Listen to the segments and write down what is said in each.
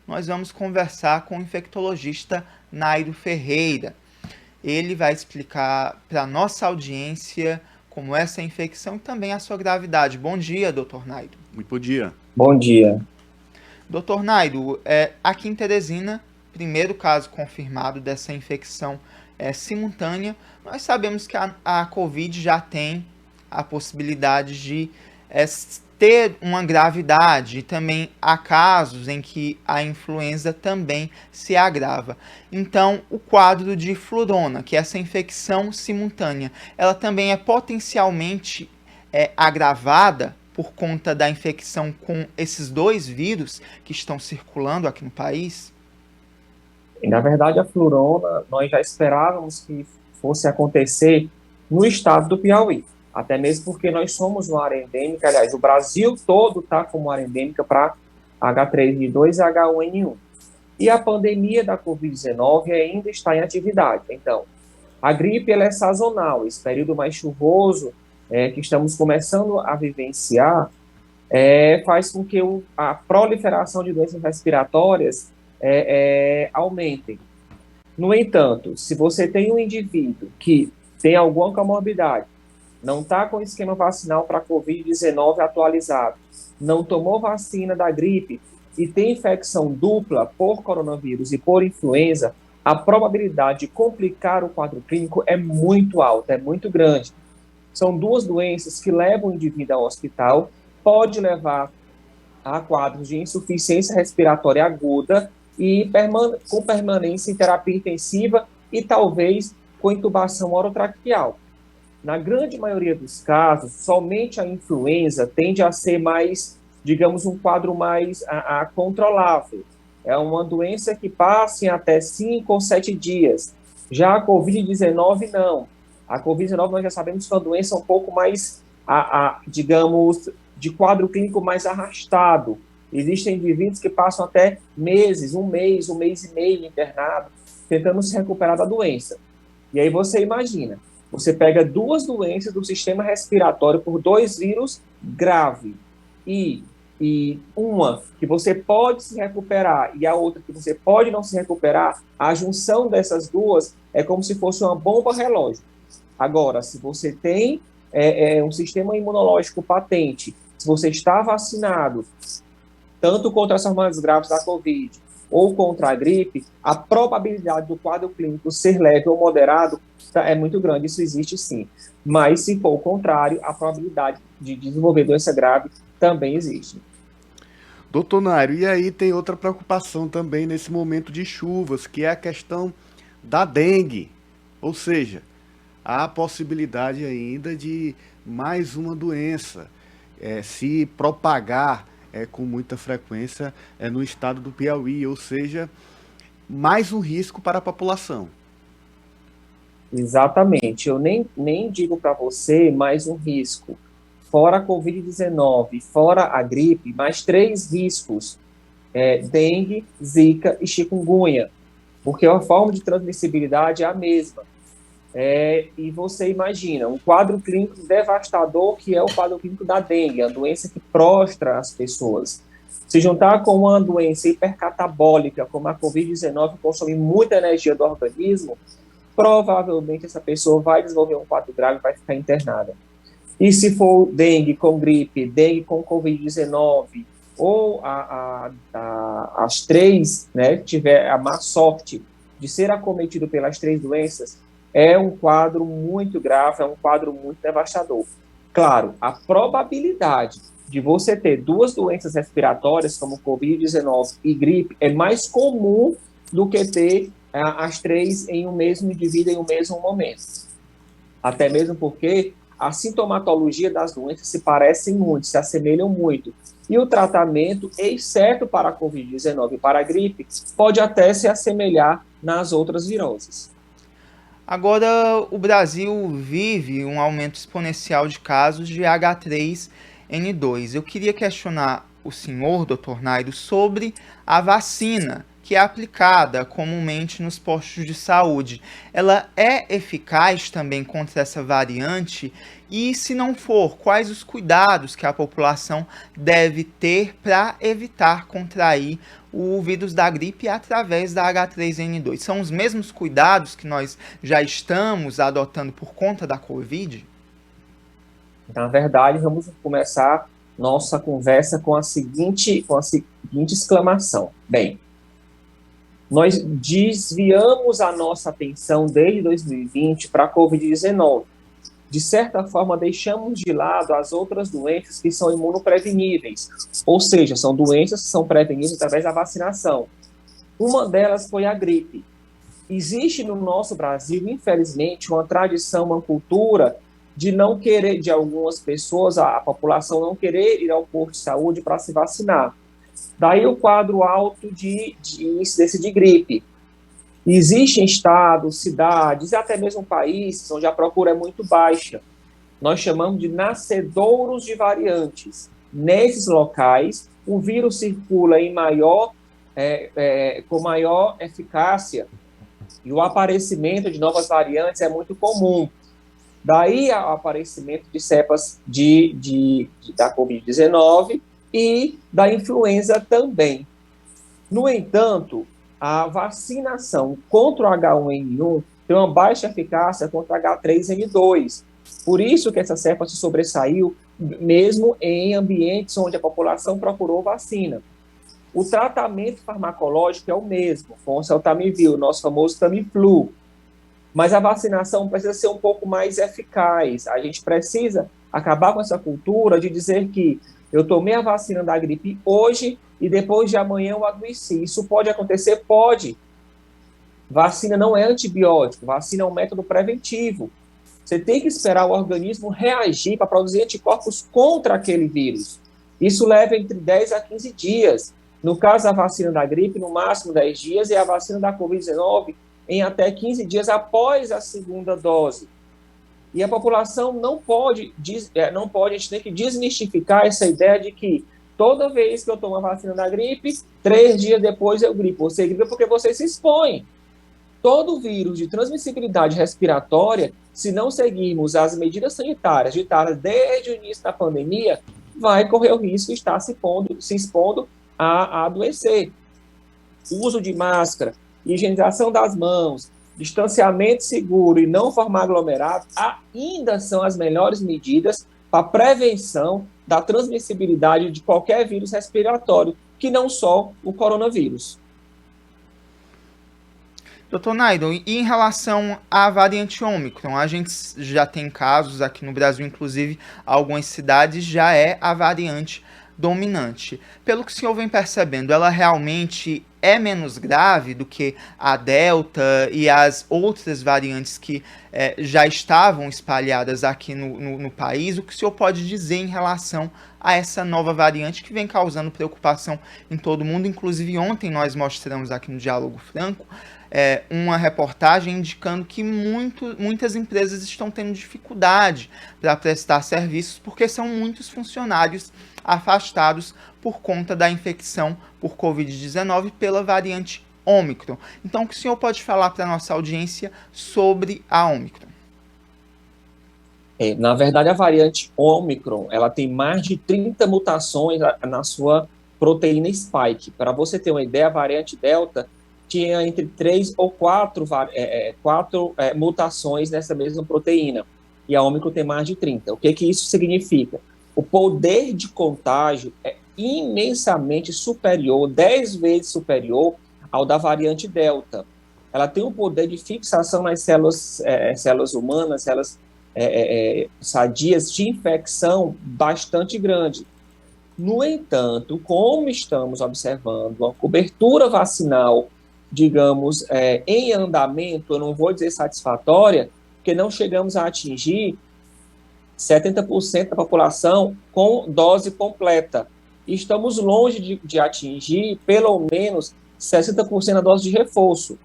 nós vamos conversar com o infectologista Nairo Ferreira. Ele vai explicar para a nossa audiência como é essa infecção e também a sua gravidade. Bom dia, doutor Nairo. Muito bom dia. Bom dia. Doutor Nairo, aqui em Teresina, primeiro caso confirmado dessa infecção simultânea. Nós sabemos que a Covid já tem a possibilidade de ter uma gravidade, e também há casos em que a influenza também se agrava. Então, o quadro de flurona, que é essa infecção simultânea, ela também é potencialmente agravada por conta da infecção com esses dois vírus que estão circulando aqui no país? Na verdade, a flurona, nós já esperávamos que fosse acontecer no estado do Piauí, até mesmo porque nós somos uma área endêmica, aliás, o Brasil todo está como área endêmica para H3N2 e H1N1. E a pandemia da Covid-19 ainda está em atividade. Então, a gripe ela é sazonal, esse período mais chuvoso que estamos começando a vivenciar faz com que a proliferação de doenças respiratórias aumentem. No entanto, se você tem um indivíduo que tem alguma comorbidade, não está com o esquema vacinal para a Covid-19 atualizado, não tomou vacina da gripe e tem infecção dupla por coronavírus e por influenza, a probabilidade de complicar o quadro clínico é muito alta, é muito grande. São duas doenças que levam o indivíduo ao hospital, pode levar a quadros de insuficiência respiratória aguda e com permanência em terapia intensiva e talvez com intubação orotraqueal. Na grande maioria dos casos, somente a influenza tende a ser mais, digamos, um quadro mais controlável. É uma doença que passa em até 5 ou 7 dias. Já a Covid-19, não. A Covid-19 nós já sabemos que é uma doença um pouco mais, digamos, de quadro clínico mais arrastado. Existem indivíduos que passam até meses, um mês e meio internado, tentando se recuperar da doença. E aí você imagina, você pega duas doenças do sistema respiratório por dois vírus grave e uma que você pode se recuperar e a outra que você pode não se recuperar, a junção dessas duas é como se fosse uma bomba relógio. Agora, se você tem um sistema imunológico patente, se você está vacinado, tanto contra as formas graves da Covid ou contra a gripe, a probabilidade do quadro clínico ser leve ou moderado é muito grande, isso existe sim. Mas, se for o contrário, a probabilidade de desenvolver doença grave também existe. Doutor Nairo, e aí tem outra preocupação também nesse momento de chuvas, que é a questão da dengue. Ou seja, há a possibilidade ainda de mais uma doença se propagar com muita frequência no estado do Piauí, ou seja, mais um risco para a população. Exatamente, eu nem digo para você mais um risco. Fora a Covid-19, fora a gripe, mais 3 riscos, dengue, zika e chikungunya, porque a forma de transmissibilidade é a mesma. E você imagina, um quadro clínico devastador que é o quadro clínico da dengue, a doença que prostra as pessoas. Se juntar com uma doença hipercatabólica, como a Covid-19, que consome muita energia do organismo, provavelmente essa pessoa vai desenvolver um quadro grave e vai ficar internada. E se for dengue com gripe, dengue com Covid-19, ou as 3, né, tiver a má sorte de ser acometido pelas 3 doenças, é um quadro muito grave, é um quadro muito devastador. Claro, a probabilidade de você ter 2 doenças respiratórias, como Covid-19 e gripe, é mais comum do que ter as 3 em um mesmo indivíduo, em um mesmo momento. Até mesmo porque a sintomatologia das doenças se parecem muito, se assemelham muito. E o tratamento, exceto para a Covid-19 e para a gripe, pode até se assemelhar nas outras viroses. Agora, o Brasil vive um aumento exponencial de casos de H3N2. Eu queria questionar o senhor, Dr. Nairo, sobre a vacina que é aplicada comumente nos postos de saúde. Ela é eficaz também contra essa variante? E, se não for, quais os cuidados que a população deve ter para evitar contrair o vírus da gripe através da H3N2. São os mesmos cuidados que nós já estamos adotando por conta da Covid? Na verdade, vamos começar nossa conversa com a seguinte exclamação. Bem, nós desviamos a nossa atenção desde 2020 para a Covid-19. De certa forma, deixamos de lado as outras doenças que são imunopreveníveis, ou seja, são doenças que são preveníveis através da vacinação. Uma delas foi a gripe. Existe no nosso Brasil, infelizmente, uma tradição, uma cultura de não querer, de algumas pessoas, a população não querer ir ao posto de saúde para se vacinar. Daí o quadro alto de incidência de gripe. Existem estados, cidades e até mesmo países onde a procura é muito baixa. Nós chamamos de nascedouros de variantes. Nesses locais, o vírus circula com maior eficácia e o aparecimento de novas variantes é muito comum. Daí o aparecimento de cepas da Covid-19 e da influenza também. No entanto, a vacinação contra o H1N1 tem uma baixa eficácia contra o H3N2. Por isso que essa cepa se sobressaiu, mesmo em ambientes onde a população procurou vacina. O tratamento farmacológico é o mesmo, com o oseltamivir, o nosso famoso Tamiflu. Mas a vacinação precisa ser um pouco mais eficaz. A gente precisa acabar com essa cultura de dizer que eu tomei a vacina da gripe hoje e depois de amanhã eu adoeci. Isso pode acontecer? Pode. Vacina não é antibiótico, vacina é um método preventivo. Você tem que esperar o organismo reagir para produzir anticorpos contra aquele vírus. Isso leva entre 10 a 15 dias. No caso da vacina da gripe, no máximo 10 dias, e a vacina da Covid-19 em até 15 dias após a segunda dose. E a população não pode, a gente tem que desmistificar essa ideia de que toda vez que eu tomo a vacina da gripe, 3 dias depois eu gripo. Você gripa porque você se expõe. Todo vírus de transmissibilidade respiratória, se não seguirmos as medidas sanitárias ditadas desde o início da pandemia, vai correr o risco de estar se expondo a adoecer. O uso de máscara, higienização das mãos, distanciamento seguro e não formar aglomerado ainda são as melhores medidas para prevenção da transmissibilidade de qualquer vírus respiratório, que não só o coronavírus. Dr. Naidon, e em relação à variante Ômicron, a gente já tem casos aqui no Brasil, inclusive algumas cidades já é a variante dominante. Pelo que o senhor vem percebendo, ela realmente é menos grave do que a Delta e as outras variantes que já estavam espalhadas aqui no país? O que o senhor pode dizer em relação a essa nova variante que vem causando preocupação em todo mundo? Inclusive, ontem nós mostramos aqui no Diálogo Franco uma reportagem indicando que muitas empresas estão tendo dificuldade para prestar serviços porque são muitos funcionários afastados por conta da infecção por Covid-19 pela variante Ômicron. Então, o que o senhor pode falar para a nossa audiência sobre a Ômicron? Na verdade, a variante Ômicron, ela tem mais de 30 mutações na sua proteína spike. Para você ter uma ideia, a variante Delta tinha entre 3 ou 4 mutações nessa mesma proteína. E a Ômicron tem mais de 30. O que isso significa? O poder de contágio é imensamente superior, 10 vezes superior ao da variante Delta. Ela tem um poder de fixação nas células humanas, células sadias de infecção bastante grande. No entanto, como estamos observando uma cobertura vacinal, digamos, em andamento, eu não vou dizer satisfatória, porque não chegamos a atingir 70% da população com dose completa. E estamos longe de atingir pelo menos 60% da dose de reforço.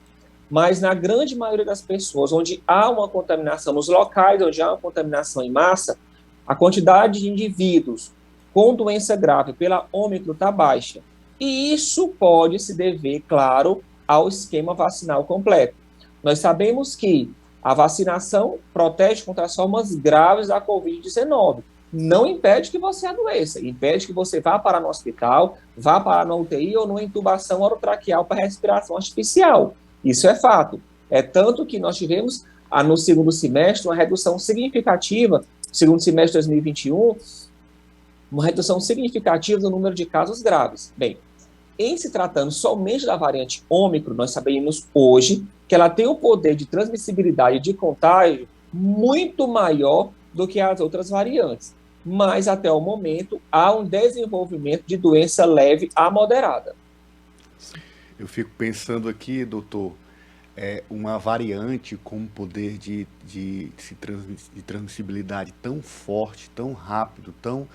Mas na grande maioria das pessoas, onde há uma contaminação, nos locais onde há uma contaminação em massa, a quantidade de indivíduos com doença grave pela Ômicron está baixa. E isso pode se dever, claro, ao esquema vacinal completo. Nós sabemos que a vacinação protege contra as formas graves da Covid-19, não impede que você adoeça, impede que você vá para no hospital, vá para na UTI ou numa intubação orotraqueal para respiração artificial. Isso é fato. É tanto que nós tivemos, no segundo semestre, uma redução significativa, segundo semestre de 2021, uma redução significativa do número de casos graves. Bem, em se tratando somente da variante Ômicron, nós sabemos hoje que ela tem um poder de transmissibilidade de contágio muito maior do que as outras variantes. Mas, até o momento, há um desenvolvimento de doença leve a moderada. Eu fico pensando aqui, doutor, uma variante com um poder de transmissibilidade tão forte, tão rápido, tão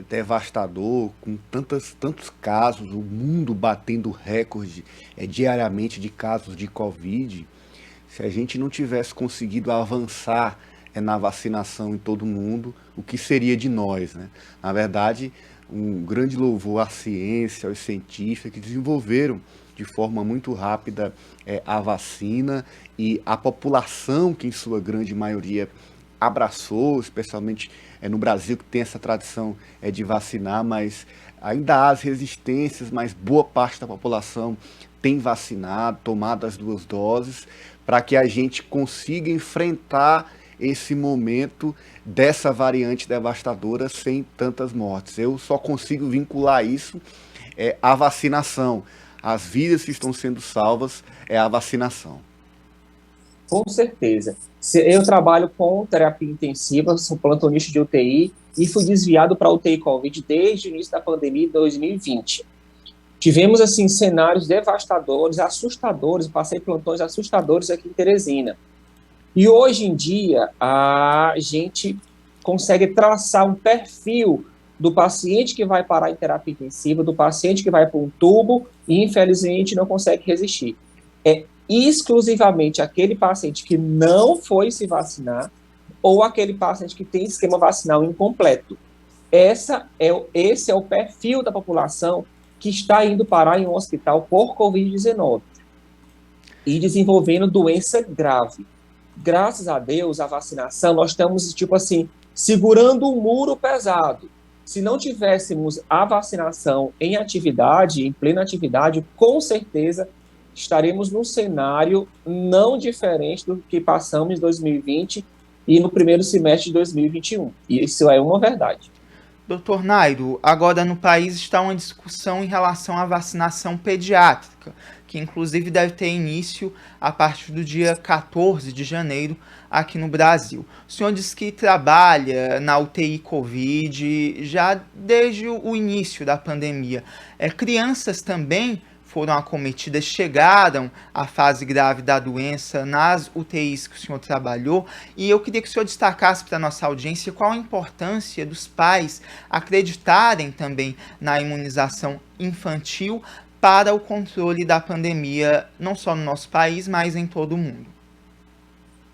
devastador, com tantos casos, o mundo batendo recorde diariamente de casos de Covid. Se a gente não tivesse conseguido avançar na vacinação em todo mundo, o que seria de nós, né? Na verdade, um grande louvor à ciência, aos cientistas que desenvolveram de forma muito rápida a vacina, e a população que em sua grande maioria abraçou, especialmente no Brasil, que tem essa tradição de vacinar, mas ainda há as resistências, mas boa parte da população tem vacinado, tomado as 2 doses, para que a gente consiga enfrentar esse momento dessa variante devastadora sem tantas mortes. Eu só consigo vincular isso à vacinação. As vidas que estão sendo salvas é a vacinação. Com certeza. Eu trabalho com terapia intensiva, sou plantonista de UTI e fui desviado para a UTI Covid desde o início da pandemia de 2020. Tivemos, assim, cenários devastadores, assustadores, passei plantões assustadores aqui em Teresina. E hoje em dia, a gente consegue traçar um perfil do paciente que vai parar em terapia intensiva, do paciente que vai para um tubo e, infelizmente, não consegue resistir. É exclusivamente aquele paciente que não foi se vacinar ou aquele paciente que tem esquema vacinal incompleto. Esse é o perfil da população que está indo parar em um hospital por Covid-19 e desenvolvendo doença grave. Graças a Deus, a vacinação, nós estamos, tipo assim, segurando um muro pesado. Se não tivéssemos a vacinação em atividade, em plena atividade, com certeza estaremos num cenário não diferente do que passamos em 2020 e no primeiro semestre de 2021. Isso é uma verdade. Doutor Nairo, agora no país está uma discussão em relação à vacinação pediátrica, que inclusive deve ter início a partir do dia 14 de janeiro aqui no Brasil. O senhor diz que trabalha na UTI Covid já desde o início da pandemia. Crianças também foram acometidas, chegaram à fase grave da doença nas UTIs que o senhor trabalhou, e eu queria que o senhor destacasse para a nossa audiência qual a importância dos pais acreditarem também na imunização infantil para o controle da pandemia, não só no nosso país, mas em todo o mundo.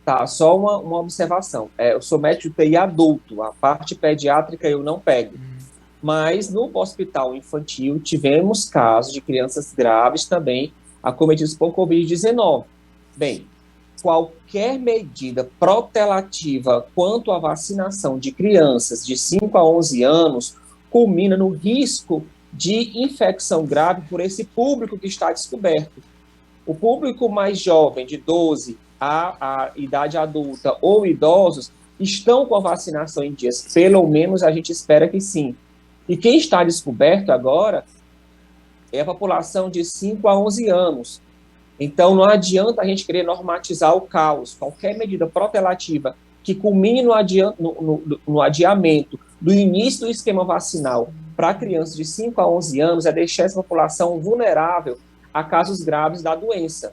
Tá, só uma observação. Eu sou médico de UTI adulto, a parte pediátrica eu não pego. Mas no hospital infantil tivemos casos de crianças graves também acometidas por Covid-19. Bem, qualquer medida protelativa quanto à vacinação de crianças de 5 a 11 anos culmina no risco de infecção grave por esse público que está descoberto. O público mais jovem, de 12 a idade adulta ou idosos, estão com a vacinação em dias. Pelo menos a gente espera que sim. E quem está descoberto agora é a população de 5 a 11 anos. Então, não adianta a gente querer normatizar o caos. Qualquer medida protelativa que culmine no adiamento do início do esquema vacinal para crianças de 5 a 11 anos é deixar essa população vulnerável a casos graves da doença.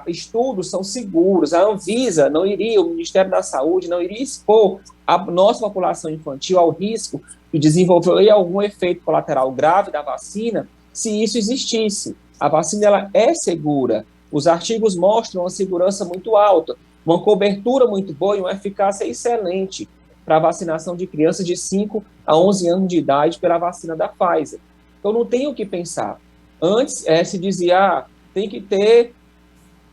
Estudos são seguros, a Anvisa não iria, o Ministério da Saúde não iria expor a nossa população infantil ao risco de desenvolver algum efeito colateral grave da vacina, se isso existisse. A vacina ela é segura, os artigos mostram uma segurança muito alta, uma cobertura muito boa e uma eficácia excelente para a vacinação de crianças de 5 a 11 anos de idade pela vacina da Pfizer. Então não tem o que pensar. Antes se dizia, tem que ter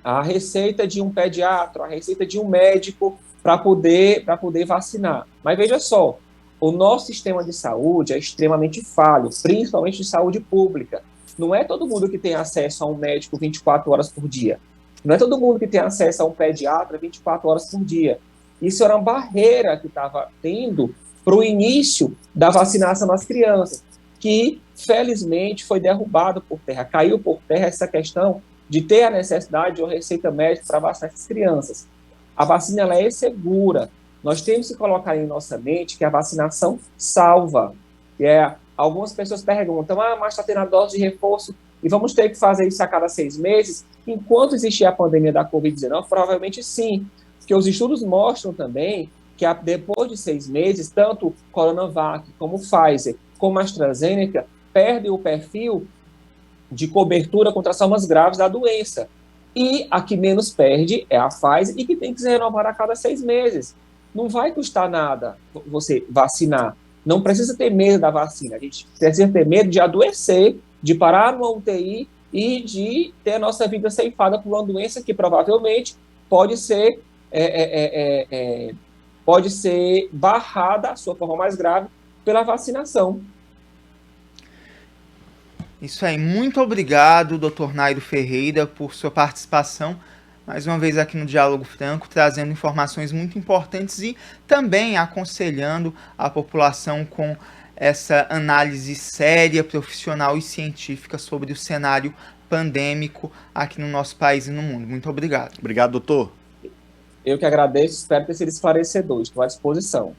a receita de um pediatra, a receita de um médico para poder vacinar. Mas veja só, o nosso sistema de saúde é extremamente falho, principalmente de saúde pública. Não é todo mundo que tem acesso a um médico 24 horas por dia. Não é todo mundo que tem acesso a um pediatra 24 horas por dia. Isso era uma barreira que estava tendo para o início da vacinação das crianças, que, felizmente, foi derrubado por terra, caiu por terra essa questão de ter a necessidade de uma receita médica para vacinar essas crianças. A vacina ela é segura. Nós temos que colocar em nossa mente que a vacinação salva. Algumas pessoas perguntam, mas está tendo a dose de reforço e vamos ter que fazer isso a cada 6 meses? Enquanto existir a pandemia da Covid-19, provavelmente sim, porque os estudos mostram também que depois de 6 meses, tanto Coronavac como Pfizer, como AstraZeneca, perdem o perfil de cobertura contra as formas graves da doença. E a que menos perde é a Pfizer e que tem que se renovar a cada 6 meses. Não vai custar nada você vacinar. Não precisa ter medo da vacina. A gente precisa ter medo de adoecer, de parar numa UTI e de ter a nossa vida ceifada por uma doença que provavelmente pode ser barrada, a sua forma mais grave, pela vacinação. Isso aí. Muito obrigado, Dr. Nairo Ferreira, por sua participação mais uma vez aqui no Diálogo Franco, trazendo informações muito importantes e também aconselhando a população com essa análise séria, profissional e científica sobre o cenário pandêmico aqui no nosso país e no mundo. Muito obrigado. Obrigado, doutor. Eu que agradeço, espero ter sido esclarecedor. Estou à disposição.